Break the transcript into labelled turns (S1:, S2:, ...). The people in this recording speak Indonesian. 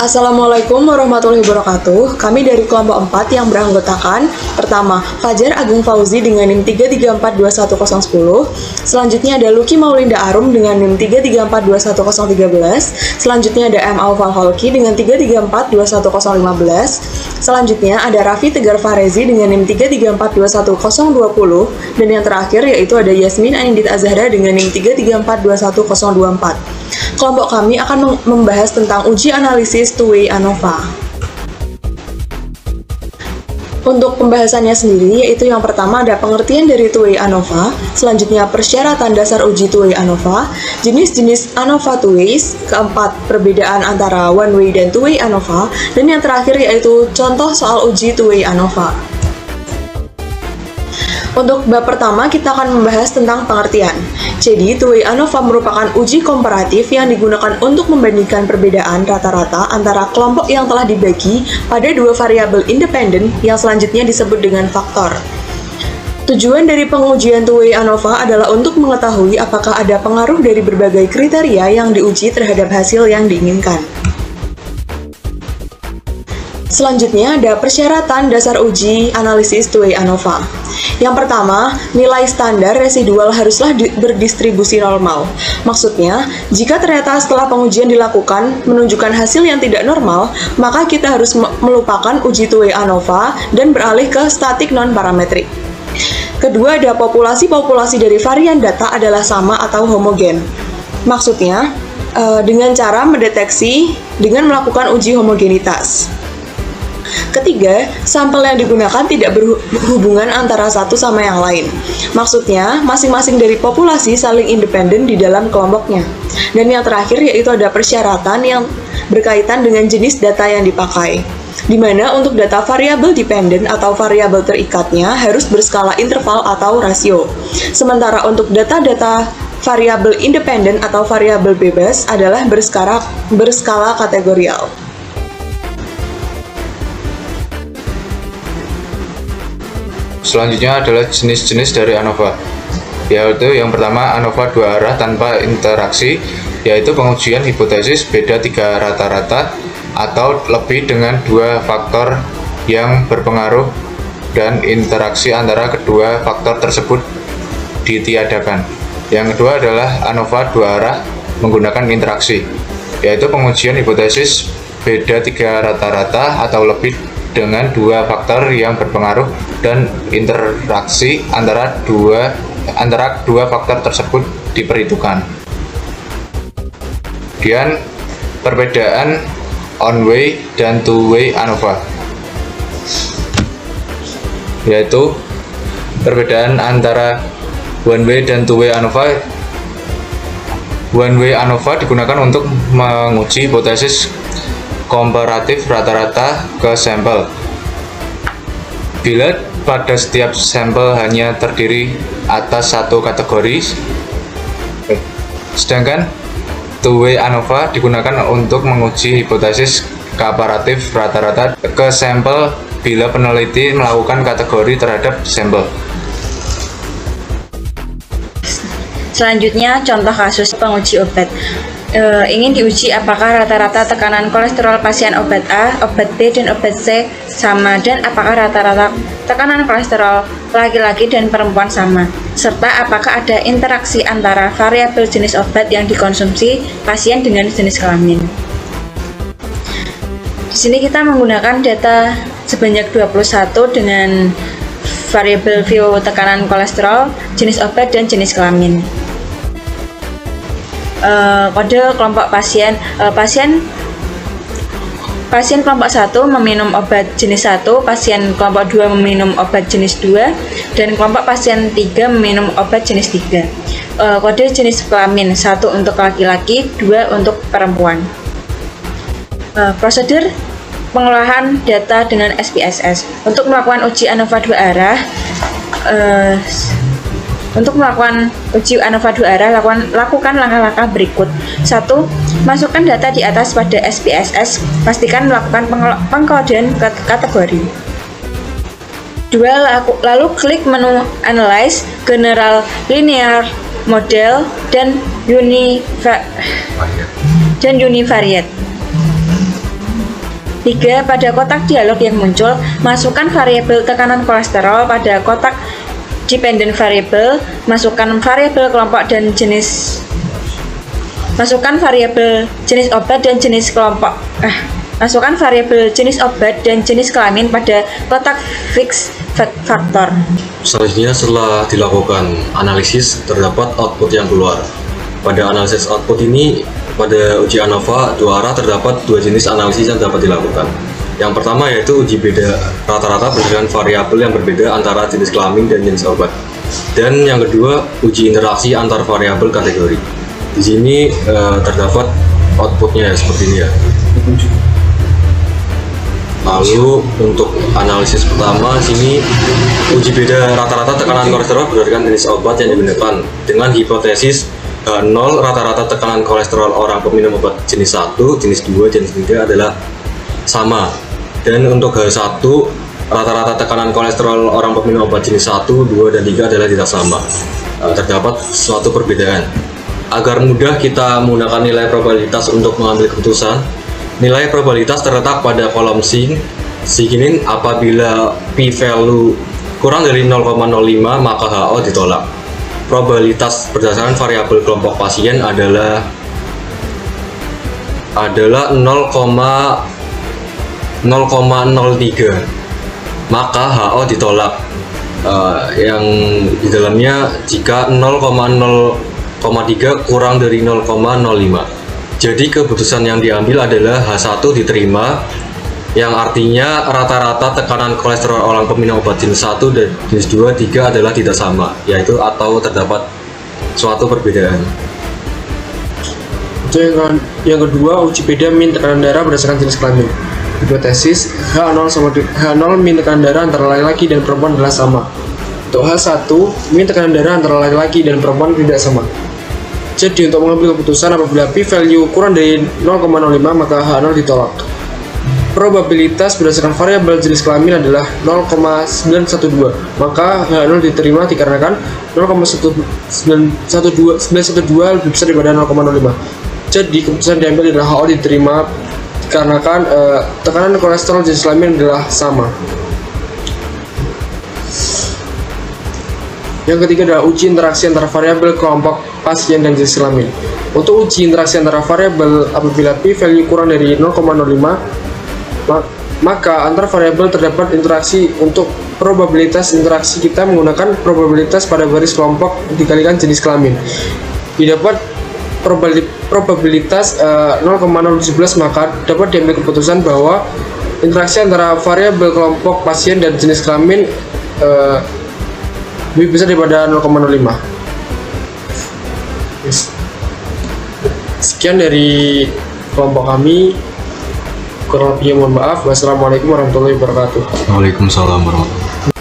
S1: Assalamualaikum warahmatullahi wabarakatuh. Kami dari kelompok 4 yang beranggotakan pertama, Fajar Agung Fauzi dengan NIM 3342110. Selanjutnya ada Luki Maulinda Arum dengan NIM 3342113. Selanjutnya ada M. Aufal Holki dengan 3342115. Selanjutnya ada Raffi Tegar Farezi dengan NIM 3342120. Dan yang terakhir yaitu ada Yasmin Anindit Azhara dengan NIM 3342124. Kelompok kami akan membahas tentang uji analisis two-way ANOVA. Untuk pembahasannya sendiri, yaitu yang pertama ada pengertian dari two-way ANOVA, selanjutnya persyaratan dasar uji two-way ANOVA, jenis-jenis ANOVA two-ways, keempat perbedaan antara one-way dan two-way ANOVA, dan yang terakhir yaitu contoh soal uji two-way ANOVA. Untuk bab pertama, kita akan membahas tentang pengertian. Jadi, two-way ANOVA merupakan uji komparatif yang digunakan untuk membandingkan perbedaan rata-rata antara kelompok yang telah dibagi pada dua variabel independen yang selanjutnya disebut dengan faktor. Tujuan dari pengujian two-way ANOVA adalah untuk mengetahui apakah ada pengaruh dari berbagai kriteria yang diuji terhadap hasil yang diinginkan. Selanjutnya ada persyaratan dasar uji analisis two-way ANOVA. Yang pertama, nilai standar residual haruslah berdistribusi normal. Maksudnya, jika ternyata setelah pengujian dilakukan menunjukkan hasil yang tidak normal, maka kita harus melupakan uji two-way ANOVA dan beralih ke statik non-parametrik. Kedua, ada populasi-populasi dari varian data adalah sama atau homogen. Maksudnya, dengan cara mendeteksi dengan melakukan uji homogenitas. Ketiga, sampel yang digunakan tidak berhubungan antara satu sama yang lain. Maksudnya, masing-masing dari populasi saling independen di dalam kelompoknya. Dan yang terakhir yaitu ada persyaratan yang berkaitan dengan jenis data yang dipakai, di mana untuk data variabel dependen atau variabel terikatnya harus berskala interval atau rasio. Sementara untuk data-data variabel independen atau variabel bebas adalah berskala kategorial.
S2: Selanjutnya adalah jenis-jenis dari ANOVA, yaitu yang pertama ANOVA dua arah tanpa interaksi, yaitu pengujian hipotesis beda tiga rata-rata atau lebih dengan dua faktor yang berpengaruh dan interaksi antara kedua faktor tersebut ditiadakan. Yang kedua adalah ANOVA dua arah menggunakan interaksi, yaitu pengujian hipotesis beda tiga rata-rata atau lebih dengan dua faktor yang berpengaruh dan interaksi antara dua faktor tersebut diperhitungkan. Kemudian perbedaan on-way dan two-way ANOVA, yaitu perbedaan antara one-way dan two-way ANOVA. One-way ANOVA digunakan untuk menguji hipotesis komparatif rata-rata ke sampel. Bila pada setiap sampel hanya terdiri atas satu kategori, sedangkan two-way ANOVA digunakan untuk menguji hipotesis komparatif rata-rata ke sampel bila peneliti melakukan kategori terhadap sampel.
S3: Selanjutnya, contoh kasus penguji obat. Ingin diuji apakah rata-rata tekanan kolesterol pasien obat A, obat B, dan obat C sama, dan apakah rata-rata tekanan kolesterol laki-laki dan perempuan sama, serta apakah ada interaksi antara variabel jenis obat yang dikonsumsi pasien dengan jenis kelamin. Di sini kita menggunakan data sebanyak 21 dengan variabel VO tekanan kolesterol, jenis obat, dan jenis kelamin. Kode kelompok pasien kelompok 1 meminum obat jenis 1, pasien kelompok 2 meminum obat jenis 2, dan kelompok pasien 3 meminum obat jenis 3. Kode jenis kelamin 1 untuk laki-laki, 2 untuk perempuan. Prosedur pengolahan data dengan SPSS. Untuk melakukan uji ANOVA dua arah, lakukan langkah-langkah berikut. 1. Masukkan data di atas pada SPSS. Pastikan melakukan pengkodean kategori. 2. Lalu klik menu Analyze, General, Linear, Model, dan Univariate. 3. Pada kotak dialog yang muncul, masukkan variabel tekanan kolesterol. Pada kotak dependent variable, masukkan variabel kelompok dan jenis obat dan jenis kelompok. Masukkan variabel jenis obat dan jenis kelamin pada kotak fix faktor.
S4: Selanjutnya, setelah dilakukan analisis, terdapat output yang keluar. Pada analisis output ini, pada uji ANOVA dua arah terdapat dua jenis analisis yang dapat dilakukan. Yang pertama yaitu uji beda rata-rata berdasarkan variabel yang berbeda antara jenis kelamin dan jenis obat. Dan yang kedua, uji interaksi antar variabel kategori. Di sini terdapat outputnya seperti ini ya. Lalu untuk analisis pertama sini uji beda rata-rata tekanan kolesterol berdasarkan jenis obat yang digunakan dengan hipotesis H0 rata-rata tekanan kolesterol orang peminum obat jenis 1, jenis 2, jenis 3 adalah sama. Dan untuk H1 rata-rata tekanan kolesterol orang peminum obat jenis 1, 2, dan 3 adalah tidak sama. Terdapat suatu perbedaan. Agar mudah kita menggunakan nilai probabilitas untuk mengambil keputusan, nilai probabilitas terletak pada kolom signin. Apabila p-value kurang dari 0,05 maka HO ditolak. Probabilitas berdasarkan variabel kelompok pasien adalah 0,03 maka HO ditolak. Yang di dalamnya jika 0,03 kurang dari 0,05. Jadi keputusan yang diambil adalah H1 diterima, yang artinya rata-rata tekanan kolesterol orang peminum obat jenis 1 dan jenis 2, 3 adalah tidak sama, yaitu atau terdapat suatu perbedaan.
S5: Untuk yang kedua, uji beda min tekanan darah berdasarkan jenis kelamin. Hipotesis H0 min tekanan darah antara laki-laki dan perempuan adalah sama. Untuk H1, min tekanan darah antara laki-laki dan perempuan tidak sama. Jadi untuk mengambil keputusan apabila p-value kurang dari 0,05 maka H0 ditolak. Probabilitas berdasarkan variabel jenis kelamin adalah 0,912 maka H0 diterima dikarenakan 0,912 lebih besar daripada 0,05. Jadi keputusan diambil adalah HO diterima dikarenakan tekanan kolesterol jenis kelamin adalah sama. Yang ketiga adalah uji interaksi antara variabel kelompok pasien dan jenis kelamin. Untuk uji interaksi antara variabel apabila p-value kurang dari 0,05 maka antar variabel terdapat interaksi. Untuk probabilitas interaksi kita menggunakan probabilitas pada baris kelompok dikalikan jenis kelamin. Didapat probabilitas 0,017 maka dapat diambil keputusan bahwa interaksi antara variabel kelompok pasien dan jenis kelamin lebih besar daripada 0,05. Sekian dari kelompok kami. Kurang lebihnya mohon maaf. Wassalamualaikum warahmatullahi wabarakatuh.
S4: Waalaikumsalam warahmatullahi wabarakatuh.